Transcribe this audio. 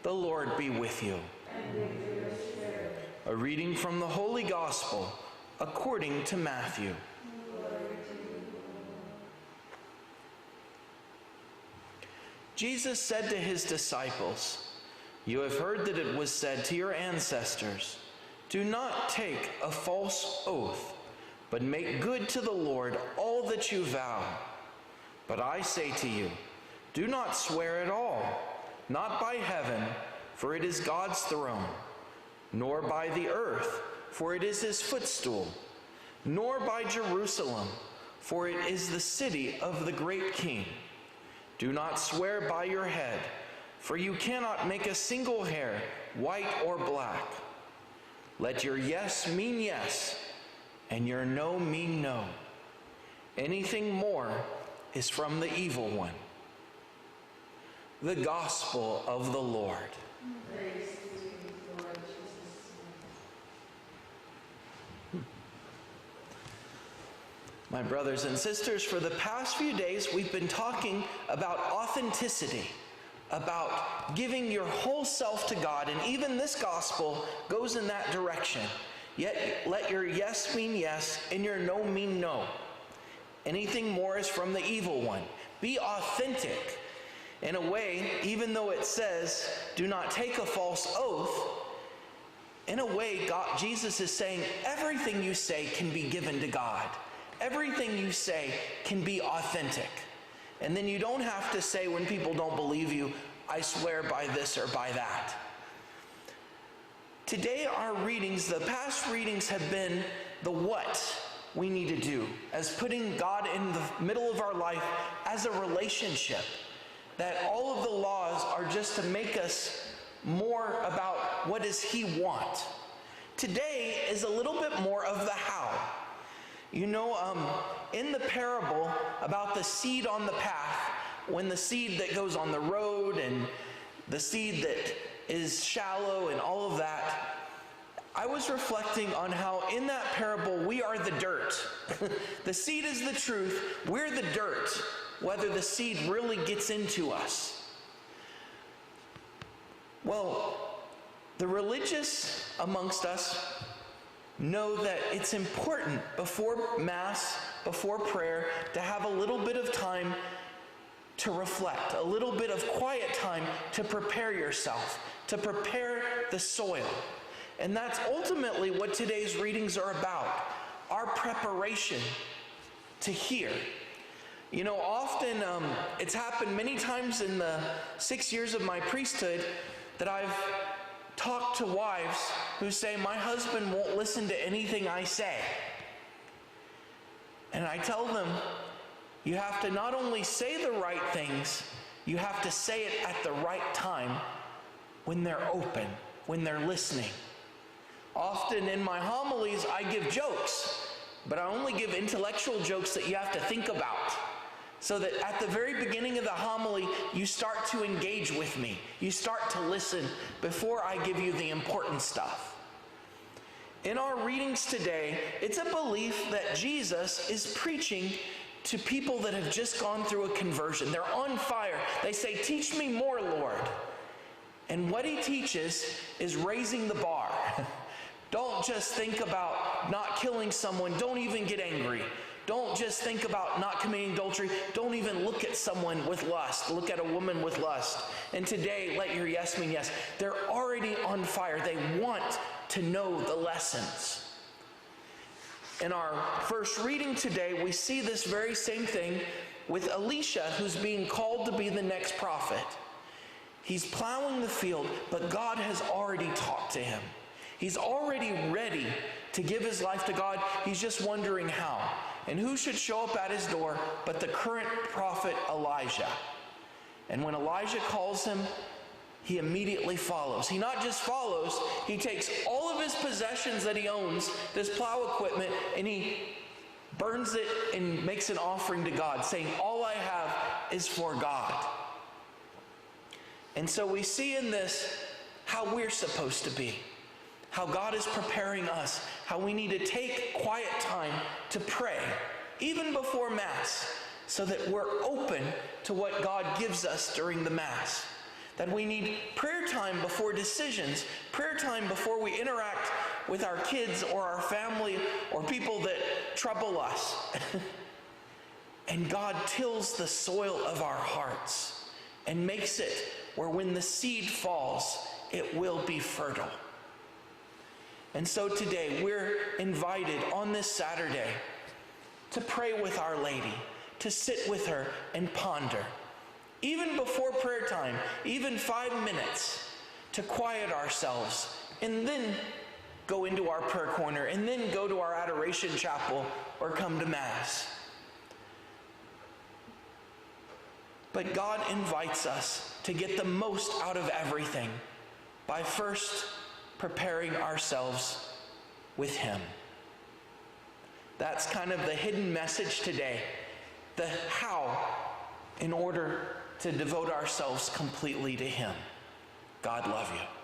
The Lord be with you. And with your spirit. A reading from the Holy Gospel according to Matthew. Glory to you. Jesus said to his disciples, "You have heard that it was said to your ancestors, 'Do not take a false oath, but make good to the Lord all that you vow.' But I say to you, do not swear at all, not by heaven, for it is God's throne, nor by the earth, for it is his footstool, nor by Jerusalem, for it is the city of the great King. Do not swear by your head, for you cannot make a single hair white or black. Let your yes mean yes, and your no mean no. Anything more is from the evil one." The Gospel of the Lord. Praise to you, Lord Jesus. My brothers and sisters, for the past few days we've been talking about authenticity, about giving your whole self to God, and even this gospel goes in that direction. Yet let your yes mean yes and your no mean no. Anything more is from the evil one. Be authentic. In a way, even though it says, do not take a false oath, in a way, Jesus is saying everything you say can be given to God. Everything you say can be authentic. And then you don't have to say when people don't believe you, I swear by this or by that. Today our readings, the past readings have been the what we need to do, as putting God in the middle of our life as a relationship. That all of the laws are just to make us more about what does he want. Today is a little bit more of the how. You know, in the parable about the seed on the path, when the seed that goes on the road and the seed that is shallow and all of that, I was reflecting on how in that parable we are the dirt. The seed is the truth, we're the dirt, whether the seed really gets into us. Well, the religious amongst us know that it's important before Mass, before prayer, to have a little bit of time to reflect, a little bit of quiet time to prepare yourself, to prepare the soil. And that's ultimately what today's readings are about, our preparation to hear. You know, often it's happened many times in the 6 years of my priesthood that I've talked to wives who say, my husband won't listen to anything I say. And I tell them, you have to not only say the right things, you have to say it at the right time when they're open, when they're listening. Often in my homilies, I give jokes, but I only give intellectual jokes that you have to think about. So that at the very beginning of the homily, you start to engage with me. You start to listen before I give you the important stuff. In our readings today, it's a belief that Jesus is preaching to people that have just gone through a conversion. They're on fire. They say, teach me more, Lord. And what he teaches is raising the bar. Don't just think about not killing someone. Don't even get angry. Don't just think about not committing adultery. Don't even look at someone with lust. Look at a woman with lust. And today, let your yes mean yes. They're already on fire. They want to know the lessons. In our first reading today, we see this very same thing with Elisha, who's being called to be the next prophet. He's plowing the field, but God has already talked to him. He's already ready to give his life to God. He's just wondering how. And who should show up at his door but the current prophet Elijah? And when Elijah calls him, he immediately follows. He not just follows, he takes all of his possessions that he owns, this plow equipment, and he burns it and makes an offering to God, saying, all I have is for God. And so we see in this how we're supposed to be. How God is preparing us, how we need to take quiet time to pray, even before Mass, so that we're open to what God gives us during the Mass. That we need prayer time time before decisions, prayer time before we interact with our kids or our family or people that trouble us. And God tills the soil of our hearts and makes it where when the seed falls, it will be fertile. And so today we're invited on this Saturday to pray with Our Lady, to sit with her and ponder. Even before prayer time, even 5 minutes, to quiet ourselves and then go into our prayer corner and then go to our adoration chapel or come to Mass. But God invites us to get the most out of everything by first preparing ourselves with Him. That's kind of the hidden message today, the how in order to devote ourselves completely to Him. God love you.